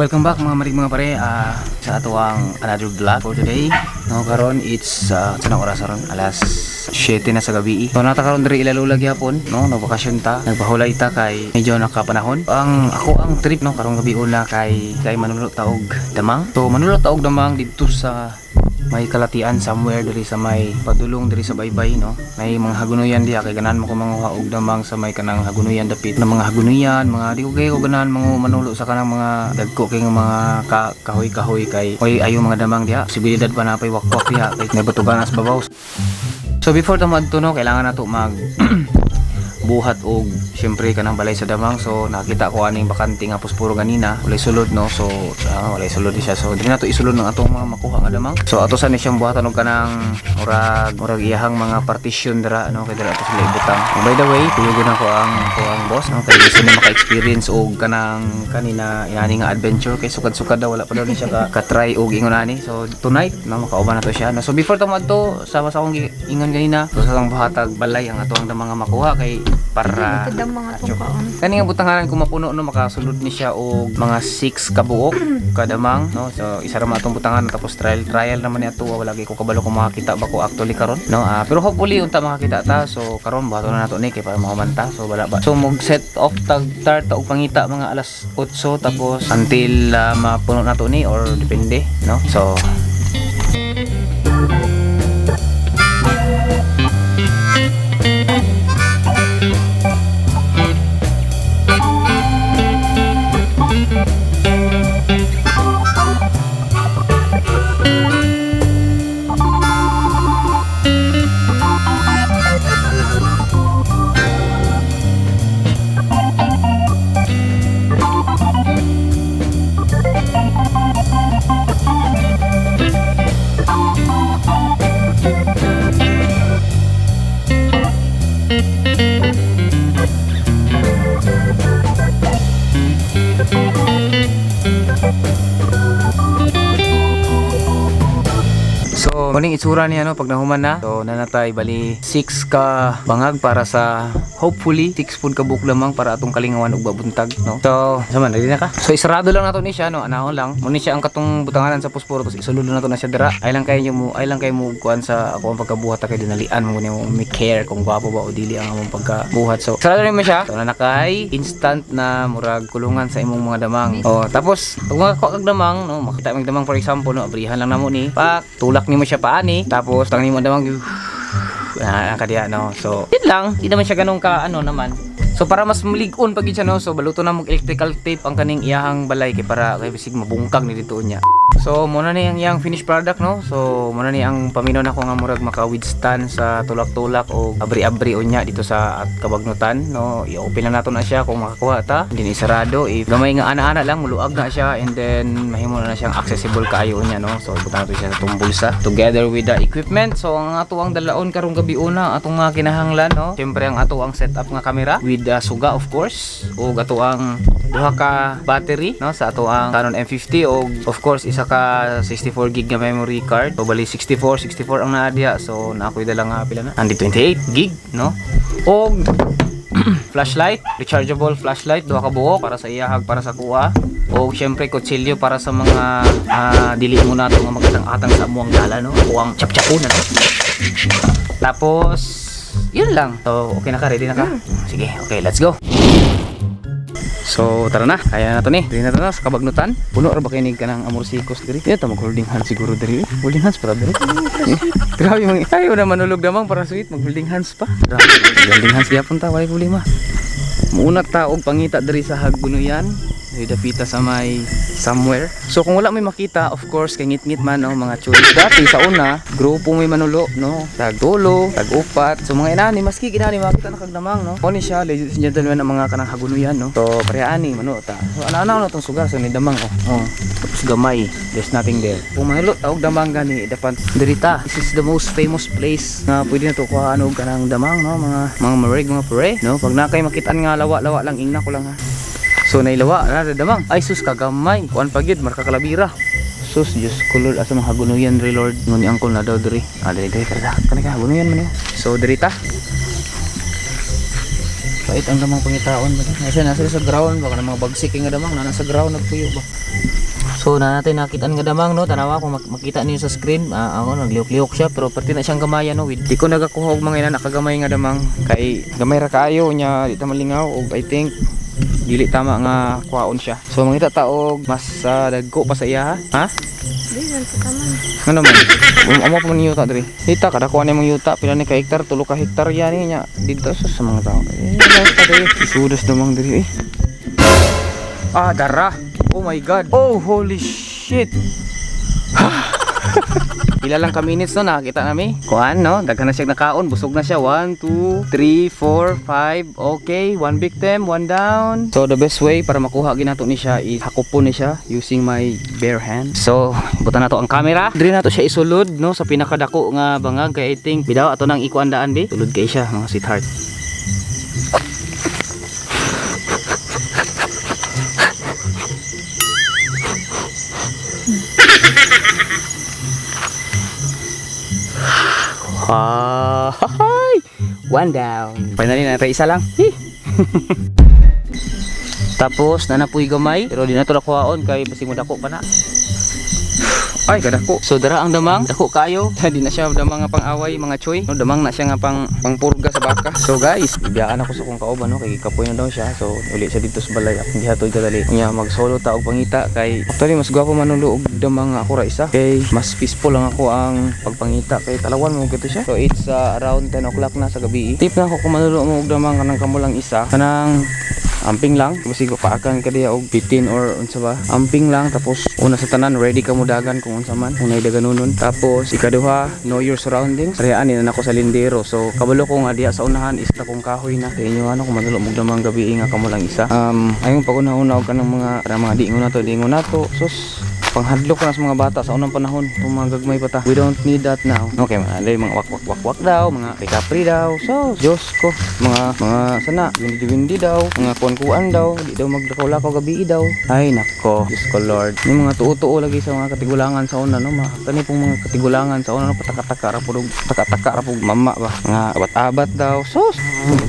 Welcome back mga marig mga pare sa ato ang another vlog for today. No, karon it's sanang oras ron alas 7 na sa gabi. So nata karon diri ilalula gyapon, no, nagbakasyon ta, nagpahulay ta kay medyo nakapanahon. Ang trip no karong gabi una kay manulot ta og damang. So manulot ta og damang dito sa may kalatian somewhere diri sa may padulong diri sa baybay, no. May mga hagunuyan diha kay ganahan mo ko manguha og damang sa may kanang hagunuyan dapit na mga hagunuyan, mga di ko kay ko ganahan manulo sa kanang mga dagko kay mga kahoy-kahoy kay ayo mga damang diha. Posibilidad pa na pay wakwak diha kay nabatugan as babaw. So before ta madto no, kailangan nato mag buhat og syempre kanang balay sa damang. So nakita ko aning bakante nga puspuro ganina walay sulod, no. So walay sulod siya, so dili nato isulod ng atong mga makuha nga damang. So ato sa ni siyang buhatan og kanang murag iyahang mga partition dira, no, kay dira ato sila ibutang. By the way, tuyogon ako ang boss, no, kay gusto niya maka-experience og kanang kanina inani nga adventure kay sukad-sukad daw, wala pa daw ni siya ka-try og ingon ani. So tonight no makauban na to siya, no. So before ta madto sama sa akong ingon ganina, so sa buhatag balay ang ato ang damang nga makuha kay para kani nga butanganan kung mapuno no makasulod ni siya og mga 6 kabuok kadamang, no. So isa ra man atong butangan tapos trial naman ni ato, wala gyud ko kabalo kung makakita ba ko actually karon, no. Pero hopefully unta makakita ta. So karon bato na nato ni kay para mahuman ta. So wala ba, so mag set off start og pangita mga alas 8 tapos until mapuno nato ni or depende, no. So muning itsura niya, no, pag nahuman na. So nanatay bali 6 ka bangag para sa hopefully 6 food ka buk lamang para atong kalingawan ug babuntag, no. So sama na din na ka. So isarado lang nato ni siya, no, anahon lang muni siya ang katong butanganan sa pusporo tapos isulod nato na siya dira. Ay lang kayo mo kuan sa ako ang pagkabuhat kay dinalian mo ni mo may care kung gwapo ba o dili ang among pagkabuhat. So sarado rin mo siya. So nanakay instant na murag kulungan sa imong mga damang. O tapos pag makakuha kag damang, no, makita mig damang for example, no, abrihan lang namo ni pak tulak nimo siya paani tapos tang nimo damang kadiya, no. So yun lang, di naman siya ganun ka ano naman. So para mas malig-on pag siya, no, so baluto na mong electrical tape ang kaning iyahang balay kay para kay bisig mabungkag ni dito niya. So muna ni ang iyang finished product, no. So muna ni ang paminon ako nga murag maka-withstand sa tulak-tulak o abri-abri unya dito sa kabagnutan, no. I-open lang nato na siya kung makakuha ta. Hindi isarado, if gamay nga ana-ana lang muluag na siya and then mahimo na siyang accessible kaayo unya, no. So ibutan nato siya sa tong bulsa together with the equipment. So ang ato ang dalaon karong gabi una atong mga kinahanglan, no. Syempre ang ato ang setup nga camera with suga of course, o ato ang duha ka battery, no, sa ato ang Canon M50 o of course isa ka 64 gig nga memory card. So bali 64 ang naadya. So naakoy dala nga pila na andi 28 gig, no. O flashlight, rechargeable flashlight duha ka buok para sa iyahag para sa kuha. O syempre kutsilyo para sa mga dili mo nato nga magatang-atang sa amuang dala, no. O ang chap-chapo na. Tapos yun lang. So okay na ka, ready na ka? Sige, okay, let's go. So tara na, kaya na to ni. Dili na to na sa kabagnutan. Puno ra ba kay nig kanang amorsikos diri? Ito mag holding hands siguro diri. Holding hands para diri. Grabe mga ayo na manulog damang para sweet mag holding hands pa. Grabe. Holding hands gyapon ta, way problema. Muunat ta og pangita diri sa Hagunuyan. Diri dapita sa may somewhere. So kung wala may makita, of course kay ngit-ngit man, no, mga choice. Dati sa una, grupo may manulo, no, tag tulo, tag upat. So mga inani maski ginani makita na kag damang, no. Oni siya ladies and gentlemen ang mga kanang Hagunuyan, no. So pareani manulo ta. So ana-ana tong sugar so ni damang, oh. Tapos gamay, there's nothing there. Kung manulo ta og damang gani dapat dirita. This is the most famous place na pwede na to kuha ano kanang damang, no, mga marig, mga pare, no. Pag nakay makitaan nga lawa-lawa lang ingna ko lang ha. So nailawa na damang. Ay sus kagamay. Kuan pagyud marka kalabira. Sus Diyos ko Lord, asa mga Hagunuyan re Lord. Nguni angkol na daw diri. Diri kada kanika Hagunuyan man yo. So diri ta. Pait ang damang pangitaon ba? Nasa sa ground baka mga bagsik nga damang nasa ground nagpuyo ba. So na natin nakitaan nga damang no, tanawa kung makita niyo sa screen, ako nagliok-liok siya pero perti na siyang gamayan no. Di ko nagakuha og mga ina nakagamay nga damang kay gamay ra kaayo nya di ta malingaw og I think dili tama nga kuhaon siya. So mangita ta og mas dagko pa sa iya ha? Di man sa taman. Ano man? Amo pa man yuta diri. Dita kada kuha ni mga yuta pila ni ka hektar, 3 ka hektar yan nya dito sa mga tao. Sudas damang diri dara. Oh my god. Oh holy shit. Pila lang ka minutes no nakita nami. Kuan no, daghan na siya nakaon, busog na siya. 1 2 3 4 5. Okay, one victim, one down. So the best way para makuha ginato ni siya is hakupon ni siya using my bare hand. So, butan nato ang camera. Diri nato siya isulod no sa pinakadako nga bangag kay I think bidaw ato nang ikuandaan bi. Sulod kay siya mga sweetheart. One down. Finally na isa lang. Tapos nanapuy gamay pero di na to nakuhaon kay basi mo dako pa na. Ay kadako. So dara ang damang dako kayo. Di na siya damang nga pang-away mga choy. No, damang na siya nga pangpurga sa baka. So guys, ibiyaan ako sa kong kauban no kay kapoy na daw siya. So uli siya dito sa balay. Hindi hatoy kadali. Nya mag-solo ta og pangita kay actually mas gwapo man nulo og damang nga ako ra isa. Kay mas peaceful lang ako ang pagpangita kay talawan mo gito siya. So it's around 10 o'clock na sa gabi. Tip na ako kung manulo mo og damang kanang kamulang isa. Kanang amping lang, basi ko paakan ka diya og bitin or unsa ba. Amping lang tapos una sa tanan ready ka mo dagan kung unsa man, unay daganunon. Tapos ikaduha, know your surroundings. Rayaan na ako sa lindero. So kabalo ko nga diya sa unahan is ta kong kahoy na. Kay inyo ano kung manulo mo damang gabi nga kamo lang isa. Ayon pag-una-una og kanang mga dingon nato. Sus panghadlok ko na sa mga bata sa unang panahon itong mga gagmay pa ta. We don't need that now. Okay, mga wak daw, mga kapri daw. So, Diyos ko, mga sana, windi daw, mga kuan daw, di daw maglakaw-lakaw gabi daw. Ay nako, Diyos ko Lord. Yung mga tuo-tuo lagi sa mga katigulangan sa una, no? Kani pong mga katigulangan sa una, no? Pataka-taka rapog mama ba? Mga abat-abat daw. Sus!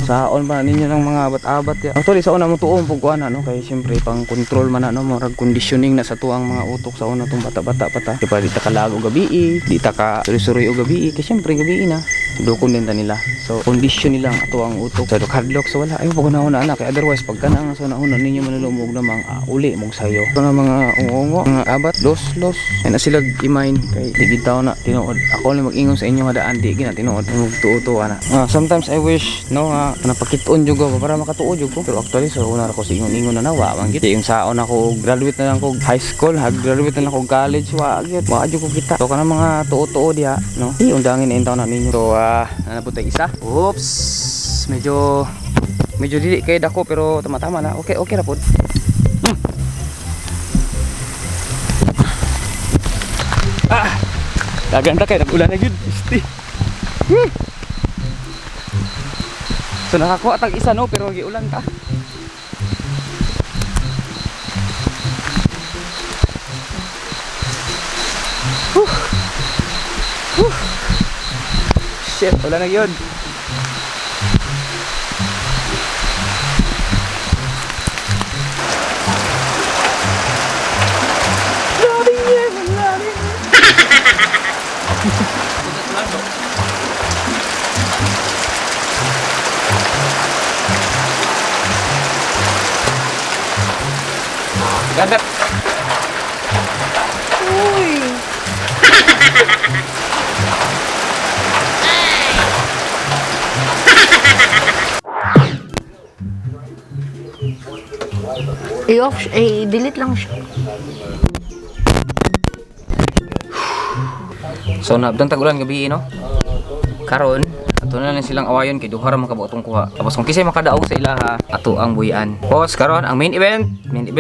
Saon pa ninyo ng mga abat-abat ya. Actually, sa una mo tuo pong kuan no? Kaya siyempre, pang control man na, no? Mga conditioning na sa tuang mga utok sa una tong bata-bata pa ta. Diba, di ta kalago gabi, di ta ka suri-suri o gabi, kasi syempre gabi na. Dukon din ta nila. So, condition nila ato ang utok. So, hardlock so wala. Ay, pag una anak. Kaya otherwise, pagka na sa una ninyo manulumog namang uli mong sayo. Ito na mga ungo mga abat, los. Ay na sila imain. Kay di gitaw na tinuod. Ako lang mag-ingon sa inyo hadaan, di gina tinuod. Magtuo-tuo na. Sometimes I wish, no, napakituon juga ba para makatuo juga. Pero actually, so una ako sa ingon-ingon na nawa. Manggit. Yung saon ako, graduate na lang ko high school, graduate na lang ko college, wagit. Wagit ko kita. So, kanang mga tuo-tuo diha, no? Di, undangin na intaw na ninyo. So, nanaputay isa. Oops! Medyo dili kay dako pero tama-tama na. Okay ra pod. Gaganda kay nag-ulan na gyud. So nakakuha tag isa no pero giulan ta. Shit, ulan na gyud. Ganda. Uy. I-off, delete lang siya. So naabdang tagulan gabi no. Karon ato na lang silang awayon kay duha ra man kabuotong kuha. Tapos kung kisay makadaog sa ilaha, ato ang buyan. Boss, karon ang main event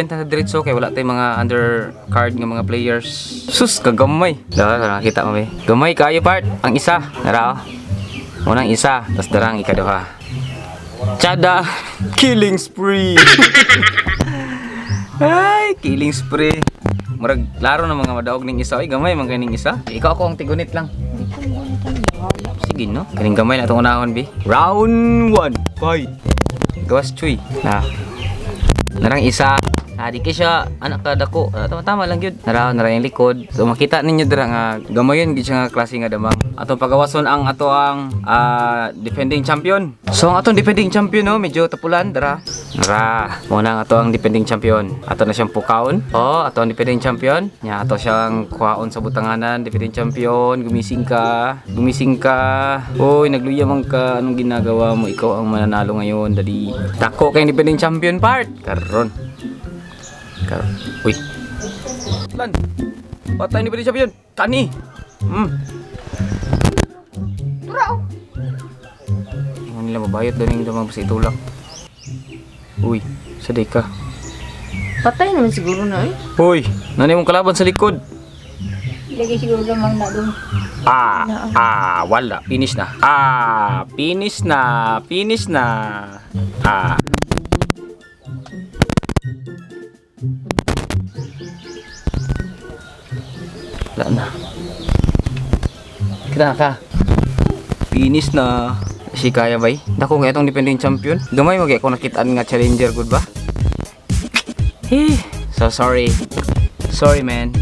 na diretso kay wala tay mga undercard nga mga players. Sus kagamay. Daw nakita mo be. Gamay kayo part. Ang isa, nara. Unang isa, tas darang ikaduha. Chada, killing spree. Ay, killing spree. Murag laro na mga madaog ning isa. Ay gamay man kaning isa. Ikaw ako ang tigunit lang. Sige no. Kaning gamay na itong unahon bi. Round 1. Fight. Gawas chuy. Na. Narang isa. Di kay siya anak ka dako. Tama lang gyud. Nara yung likod. So makita ninyo dira nga gamayon gid siya nga klase nga damang. Atong pagawason ang ato ang defending champion. So ang atong defending champion no, medyo tapulan dara. Nara, muna ang ato ang defending champion. Ato na siyang pukaon. Oh, ato ang defending champion. Nya ato siyang kuhaon sa butanganan, defending champion. Gumising ka. Gumising ka. Oy, nagluya man ka. Anong ginagawa mo? Ikaw ang mananalo ngayon, dali. Tako kay defending champion part. Karon. Uy. Lan. Patay ni defending champion. Kani. Turao. Ang nila mabayot doon yung damang sa itulak. Uy, saday ka. Patay naman siguro na eh. Hoy, nanay mong kalaban sa likod. Lagi siguro lamang na doon. Wala. Finish na. Finish na. Finish na. Wala na. Kita na ka. Finish na. Si kaya bay? Dako nga itong defending champion. Gamay mo kaya kung nakitaan nga challenger good ba? So sorry. Sorry man.